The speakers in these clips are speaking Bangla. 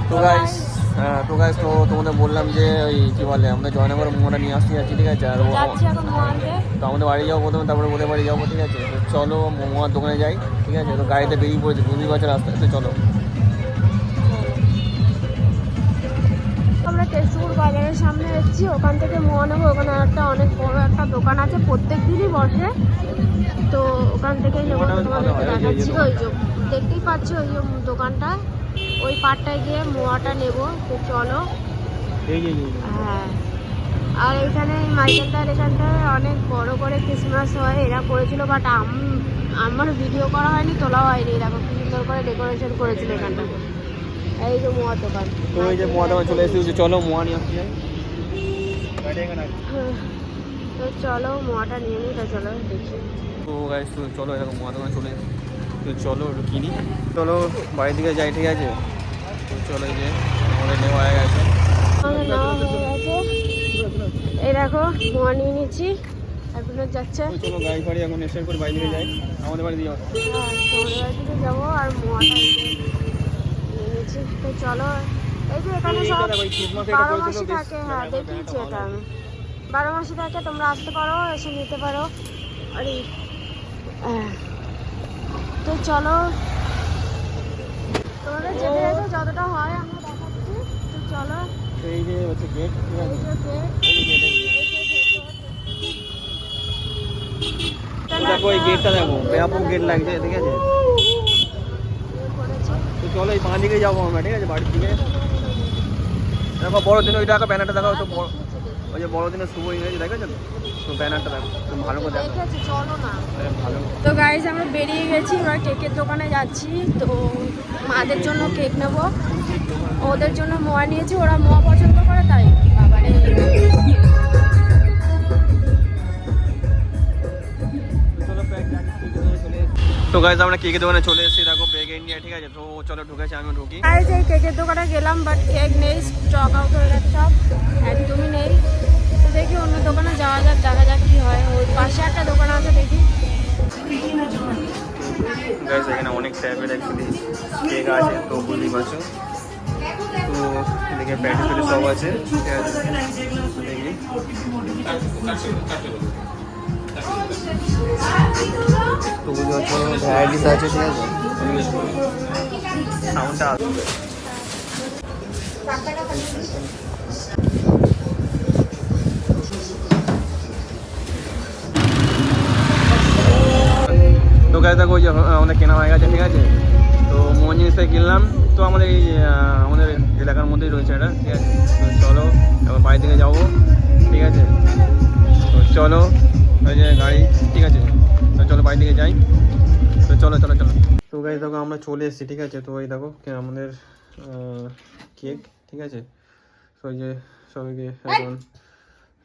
তো গাইস তো তোমাদের বললাম যে ওই কী বলে আমরা জয়নগর মোমোটা নিয়ে আসতে যাচ্ছি, ঠিক আছে। আর তো আমাদের বাড়ি যাবো প্রথমে, তারপরে ওদের বাড়ি যাবো, ঠিক আছে। তো চলো মোমোর দোকানে যাই, ঠিক আছে। তো গাড়িতে বেরিয়ে পড়েছে, বুঝতেই পারছো রাস্তায়। তো চলো আমরা কেশপুর বাজারের সামনে এসেছি, ওখান থেকে মোয়া নেবো। ওখানে একটা অনেক বড় একটা দোকান আছে, প্রত্যেক দিনই বসে। তো ওখান থেকেই নেবো, তোমাদেরকে দেখাচ্ছি। ওই যে দেখতেই পাচ্ছি ওই যে দোকানটা, ওই পাটটায় গিয়ে মোয়াটা নেবো। তো চলো। হ্যাঁ, আর এখানে মাইকেলদার এখানটায় অনেক বড় করে ক্রিসমাস হয়, এরা করেছিল। বাট আমার ভিডিও করা হয়নি, তোলা হয়নি। এরকম কি সুন্দর করে ডেকোরেশন করেছিল এখানটা। এই যে মোয়া দোকান, তো এই যে মোয়া দোকান চলে এসেছি। চলো মোয়া নিয়ে আসছি। তো চলো মোয়াটা নিয়ে নিই। তো চলো দেখি। তো গাইস তো চলো এরকম মোয়া দোকান চলে এসেছি। তো চলো একটু কিনি, চলো বাড়ির দিকে যাই, ঠিক আছে। তো চলো এই যে আমাদের নেওয়া হয়ে গেছে। এই দেখো মোয়া নিয়ে নিচ্ছি, এখন যাচ্ছে। চলো গাড়ি ফাড়ি এখন এসে করে বাড়ি দিকে যাই, আমাদের বাড়ি দিয়ে। হ্যাঁ, তোমাদের বাড়ি থেকে যাবো। আর মোয়াটা নিয়ে নিচ্ছি। তো চলো। এই যে এখানে সব 12 মাসই থাকে। হ্যাঁ, দেখিয়েছি এটা আমি। 12 মাসই থাকে, তোমরা আসতে পারো, এসে নিতে পারো। আরে তো চলো, তোমাদের যেতে যেতে যতটা হয় আমরা দেখাচ্ছি। তো চলো। এই যে হচ্ছে গেট, ঠিক আছে। দেখো এই গেটটা দেখো, ব্যাপক গেট লাগছে, ঠিক আছে। তো চলো এই বাঁ দিকে যাবো আমরা, ঠিক আছে, বাড়ির দিকে। দেখো বড়দিন ওই দেখো ব্যানারটা দেখো, তো ওই যে বড়দিনের শুভ ইংরেজি দেখেছো তো ব্যানারটা দেখো, তো ভালো করে দেখো। চলো না। ভালো। তো গাইস আমরা বেরিয়ে গেছি, এবার কেকের দোকানে যাচ্ছি। তো মাদের জন্য কেক নেবো, ওদের জন্য মোয়া নিয়েছি, ওরা মোয়া পছন্দ করে তাই। বাবারে তো গাইস আমরা কেকের দোকানে চলে এসেছি, দেখো ব্যাগ নিয়ে, ঠিক আছে। তো চলো ঢুকেছি, আমিও ঢুকি। গাইস এই কেকের দোকানে গেলাম, বাট কেক নেই, স্টক আউট হয়ে গেছে, সব একদমই নেই। তো দেখি অন্য দোকানে যাওয়া যাক, দেখা যাক কি হয়। ওই পাশে একটা দোকান আছে, দেখি। গাইস এখানে অনেক টাইপের অ্যাকচুয়ালি কেক আছে, তো বুঝতেই পারছো। তো এদিকে প্যাটি প্যাটি সব আছে, ঠিক আছে। দেখি তো বুঝতে পারছো ভ্যারাইটিস আছে, ঠিক আছে। সাউন্ডটা আসবে। তো গাইস দেখো যে আমাদের কেনা হয়ে গেছে, ঠিক আছে। তো মোমো জিনিসটা কিনলাম, তো আমাদের এই আমাদের এলাকার মধ্যেই রয়েছে এটা, ঠিক আছে। তো চলো এবার বাড়ি থেকে যাবো, ঠিক আছে। তো চলো ওই যে গাড়ি, ঠিক আছে। তো চলো বাড়ি থেকে যাই। তো চলো চলো চলো। তো গাইস দেখো আমরা চলে এসেছি, ঠিক আছে। তো এই দেখো আমাদের কেক, ঠিক আছে। তো ওই যে সবাইকে এখন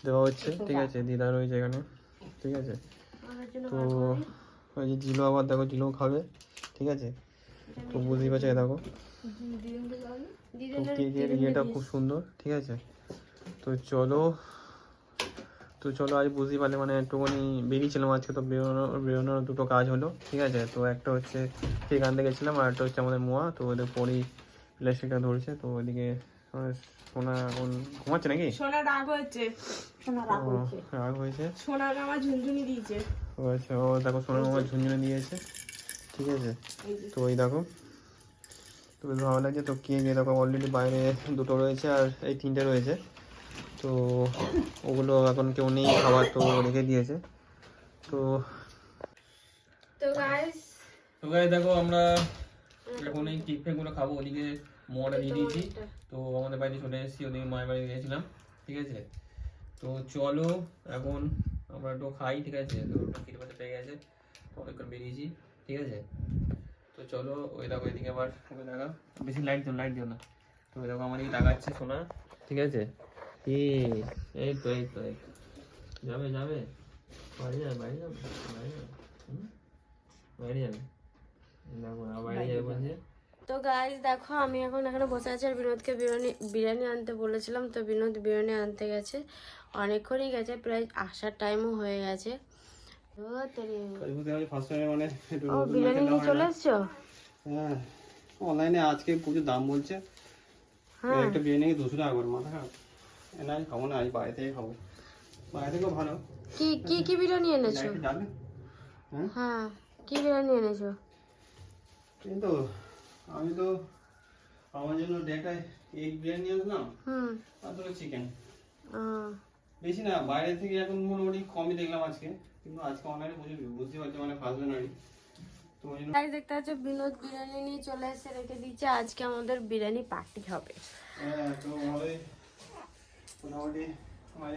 দেওয়া হচ্ছে, ঠিক আছে। দিদা রয়েছে এখানে, ঠিক আছে। তো ওই যে জিলো আবার দেখো, জিলো খাবে, ঠিক আছে। তো বুঝতেই পারছো, দেখো তো কেকের ইয়েটা খুব সুন্দর, ঠিক আছে। তো চলো আজ বুঝতেই পারলে মানে একটুখানি বেরিয়েছিলাম আজকে। তো বেরোনোর দুটো কাজ হলো, ঠিক আছে। তো একটা হচ্ছে কেক আনতে গেছিলাম, আর একটা হচ্ছে আমাদের মোয়া। তো ওদের পরেই প্লাস্টিকটা ধরছে। তো ওইদিকে সোনা এখন ঘুমাচ্ছে নাকি? সোনা রাগ হয়েছে, রাগ হয়েছে। সোনার আমার ঝুনঝুনি দিয়েছে। ও আচ্ছা, ও দেখো সোনার আমার ঝুনঝুনি দিয়েছে, ঠিক আছে। তো ওই দেখো, তো বেশ ভালো লাগছে। তো কেক এরকম অলরেডি বাইরে দুটো রয়েছে, আর এই তিনটে রয়েছে। তো ওগুলো এখন কেউ নেই খাবার, তো রেখে দিয়েছে। তো গাইস দেখো আমরা এখন এই কেক ফেকগুলো খাবো। ওদিকে মোয়াটা দিয়ে দিয়েছি, তো আমাদের বাড়িতে চলে এসেছি, ওদিকে মায়ের বাড়ি গিয়েছিলাম, ঠিক আছে। তো চলো এখন আমরা একটু খাই, ঠিক আছে। তো খিদে পাতে পেয়ে গেছে, তো অনেকক্ষণ বেরিয়েছি, ঠিক আছে। তো চলো ওই দেখো এদিকে আবার ওকে দেখা, বেশি লাইট দিও না। তো ওই দেখো আমার দিকে তাকাচ্ছে সোনা, ঠিক আছে। এই তো যাবে বাড়ি যাবে বাইরে যাবে বাইরে যাবে বলছে। তো গাইস দেখো আমি এখন এখানে বসে আছি, আর বিনোদকে বিরিয়ানি আনতে বলেছিলাম। তো বিনোদ বিরিয়ানি আনতে গেছে, অনেকক্ষণই গেছে, প্রায় আসার টাইমও হয়ে গেছে। ও বিরিয়ানি নিয়ে চলে এসছো? হ্যাঁ, অনলাইনে আজকে প্রচুর দাম বলছে, হ্যাঁ একটা বিরিয়ানি 200 টাকা করে, মাথা খারাপ। না আমি খাবো না, আজ বাইরে থেকে খাবো, বাইরে থেকেও ভালো। কি কি কি বিরিয়ানি এনেছো? একটু ডাল। হ্যাঁ হ্যাঁ কি বিরিয়ানি এনেছো? কিন্তু আমি তো আমার জন্য একটা এগ বিরিয়ানি আনলাম আর দুটো চিকেন, বেশি না। বাইরে থেকে এখন মোটামুটি কমই দেখলাম আজকে, কিন্তু আজকে অনলাইনে প্রচুর বুঝতে পারছি, মানে ফার্স্ট জানুয়ারি তো ওই জন্য। তাই দেখতে পাচ্ছ বিনোদ বিরিয়ানি নিয়ে চলে এসে রেখে দিচ্ছে, আজকে আমাদের বিরিয়ানি পার্টি হবে। হ্যাঁ তো ভালোই মোটামুটি আমার